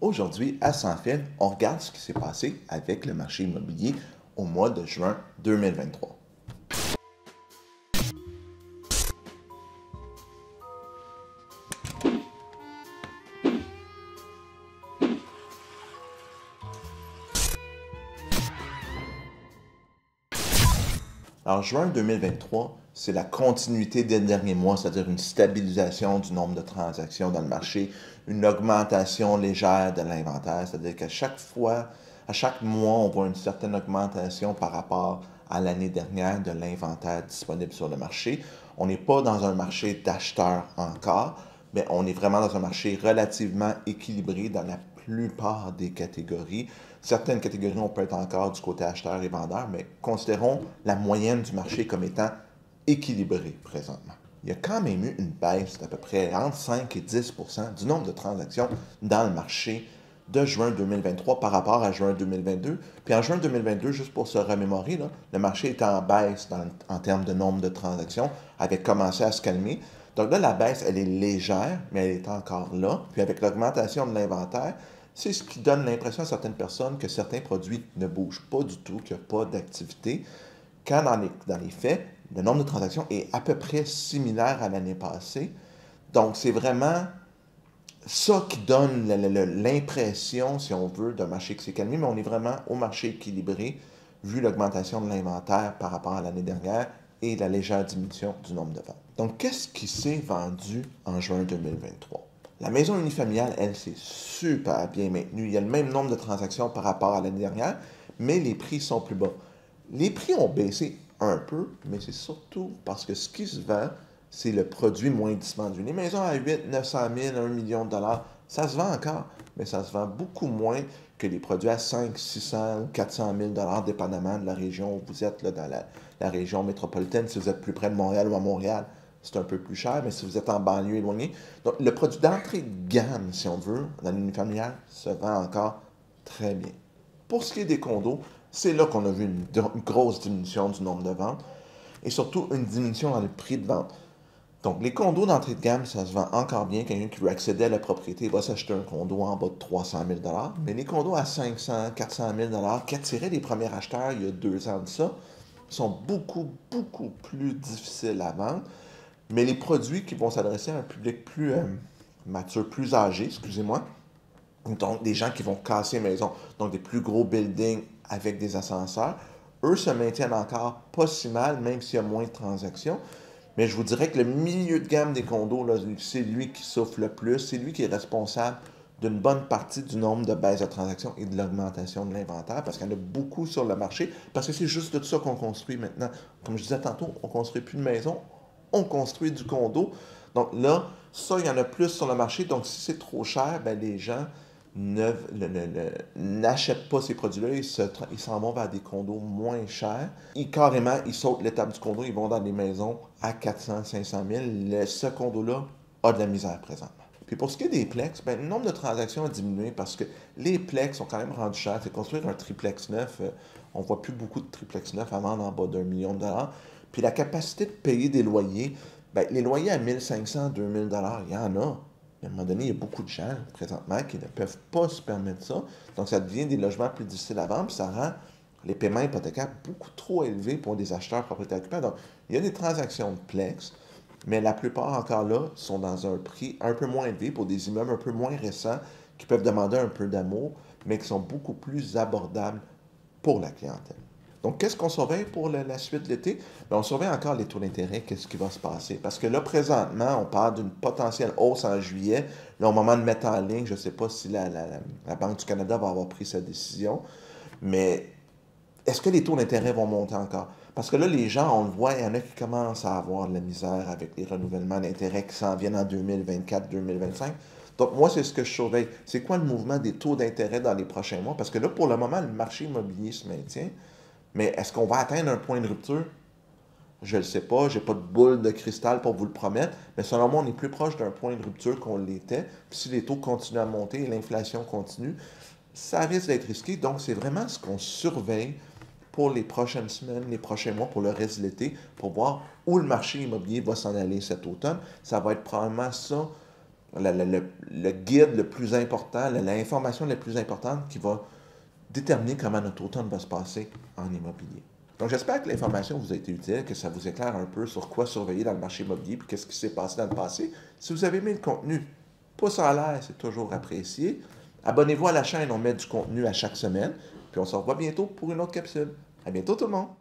Aujourd'hui, à Sans Fil, on regarde ce qui s'est passé avec le marché immobilier au mois de juin 2023. Alors, juin 2023, c'est la continuité des derniers mois, c'est-à-dire une stabilisation du nombre de transactions dans le marché, une augmentation légère de l'inventaire, c'est-à-dire qu'à chaque fois, à chaque mois, on voit une certaine augmentation par rapport à l'année dernière de l'inventaire disponible sur le marché. On n'est pas dans un marché d'acheteurs encore, mais on est vraiment dans un marché relativement équilibré dans la plupart des catégories. Certaines catégories, on peut être encore du côté acheteur et vendeur, mais considérons la moyenne du marché comme étant équilibrée présentement. Il y a quand même eu une baisse d'à peu près entre 5 et 10 du nombre de transactions dans le marché de juin 2023 par rapport à juin 2022. Puis en juin 2022, juste pour se remémorer, là, le marché était en baisse en termes de nombre de transactions, avait commencé à se calmer. Donc là, la baisse, elle est légère, mais elle est encore là. Puis avec l'augmentation de l'inventaire, c'est ce qui donne l'impression à certaines personnes que certains produits ne bougent pas du tout, qu'il n'y a pas d'activité, quand dans les faits, le nombre de transactions est à peu près similaire à l'année passée. Donc, c'est vraiment ça qui donne l'impression, si on veut, d'un marché qui s'est calmé, mais on est vraiment au marché équilibré, vu l'augmentation de l'inventaire par rapport à l'année dernière et la légère diminution du nombre de ventes. Donc, qu'est-ce qui s'est vendu en juin 2023? La maison unifamiliale, elle, s'est super bien maintenue. Il y a le même nombre de transactions par rapport à l'année dernière, mais les prix sont plus bas. Les prix ont baissé un peu, mais c'est surtout parce que ce qui se vend, c'est le produit moins dispendieux. Les maisons à 8, 900 000, 1 million de dollars, ça se vend encore, mais ça se vend beaucoup moins que les produits à 5, 600 ou 400 000 dollars, dépendamment de la région où vous êtes, là, dans la région métropolitaine. Si vous êtes plus près de Montréal ou à Montréal, c'est un peu plus cher, mais si vous êtes en banlieue éloignée. Donc, le produit d'entrée de gamme, si on veut, dans l'unifamilial, se vend encore très bien. Pour ce qui est des condos, c'est là qu'on a vu une grosse diminution du nombre de ventes et surtout une diminution dans le prix de vente. Donc, les condos d'entrée de gamme, ça se vend encore bien. Quelqu'un qui veut accéder à la propriété va s'acheter un condo en bas de 300 000 mais les condos à 500, 400 000 qui attiraient les premiers acheteurs il y a 2 ans de ça, sont beaucoup plus difficiles à vendre. Mais les produits qui vont s'adresser à un public plus mature, plus âgé, excusez-moi, donc des gens qui vont casser maison, donc des plus gros buildings avec des ascenseurs, eux se maintiennent encore pas si mal, même s'il y a moins de transactions. Mais je vous dirais que le milieu de gamme des condos, c'est lui qui souffre le plus, c'est lui qui est responsable d'une bonne partie du nombre de baisses de transactions et de l'augmentation de l'inventaire, parce qu'il y en a beaucoup sur le marché, parce que c'est juste de ça qu'on construit maintenant. Comme je disais tantôt, on ne construit plus de maison, on construit du condo. Donc là, ça, il y en a plus sur le marché. Donc si c'est trop cher, ben, les gens n'achètent pas ces produits-là, ils s'en vont vers des condos moins chers. Carrément, ils sautent l'étape du condo, ils vont dans des maisons à 400, 500 000. Ce condo-là a de la misère présentement. Puis pour ce qui est des plex, ben, le nombre de transactions a diminué parce que les plex sont quand même rendus chers. C'est construire un triplex neuf, on ne voit plus beaucoup de triplex neufs à vendre en bas d'1 million de dollars. Puis la capacité de payer des loyers, ben, les loyers à 1500, 2000 dollars, il y en a. À un moment donné, il y a beaucoup de gens présentement qui ne peuvent pas se permettre ça. Donc, ça devient des logements plus difficiles à vendre, puis ça rend les paiements hypothécaires beaucoup trop élevés pour des acheteurs propriétaires occupants. Donc, il y a des transactions de plex, mais la plupart encore là sont dans un prix un peu moins élevé pour des immeubles un peu moins récents qui peuvent demander un peu d'amour, mais qui sont beaucoup plus abordables pour la clientèle. Donc, qu'est-ce qu'on surveille pour la suite de l'été? Bien, on surveille encore les taux d'intérêt, qu'est-ce qui va se passer. Parce que là, présentement, on parle d'une potentielle hausse en juillet. Là, au moment de mettre en ligne, je ne sais pas si la Banque du Canada va avoir pris sa décision, mais est-ce que les taux d'intérêt vont monter encore? Parce que là, les gens, on le voit, il y en a qui commencent à avoir de la misère avec les renouvellements d'intérêt qui s'en viennent en 2024-2025. Donc, moi, c'est ce que je surveille. C'est quoi le mouvement des taux d'intérêt dans les prochains mois? Parce que là, pour le moment, le marché immobilier se maintient. Mais est-ce qu'on va atteindre un point de rupture? Je ne le sais pas, j'ai pas de boule de cristal pour vous le promettre, mais selon moi, on est plus proche d'un point de rupture qu'on l'était. Puis si les taux continuent à monter et l'inflation continue, ça risque d'être risqué. Donc, c'est vraiment ce qu'on surveille pour les prochaines semaines, les prochains mois, pour le reste de l'été, pour voir où le marché immobilier va s'en aller cet automne. Ça va être probablement ça le guide le plus important, l'information la plus importante qui va déterminer comment notre automne va se passer en immobilier. Donc, j'espère que l'information vous a été utile, que ça vous éclaire un peu sur quoi surveiller dans le marché immobilier, puis qu'est-ce qui s'est passé dans le passé. Si vous avez aimé le contenu, pouce en l'air, c'est toujours apprécié. Abonnez-vous à la chaîne, on met du contenu à chaque semaine, puis on se revoit bientôt pour une autre capsule. À bientôt tout le monde!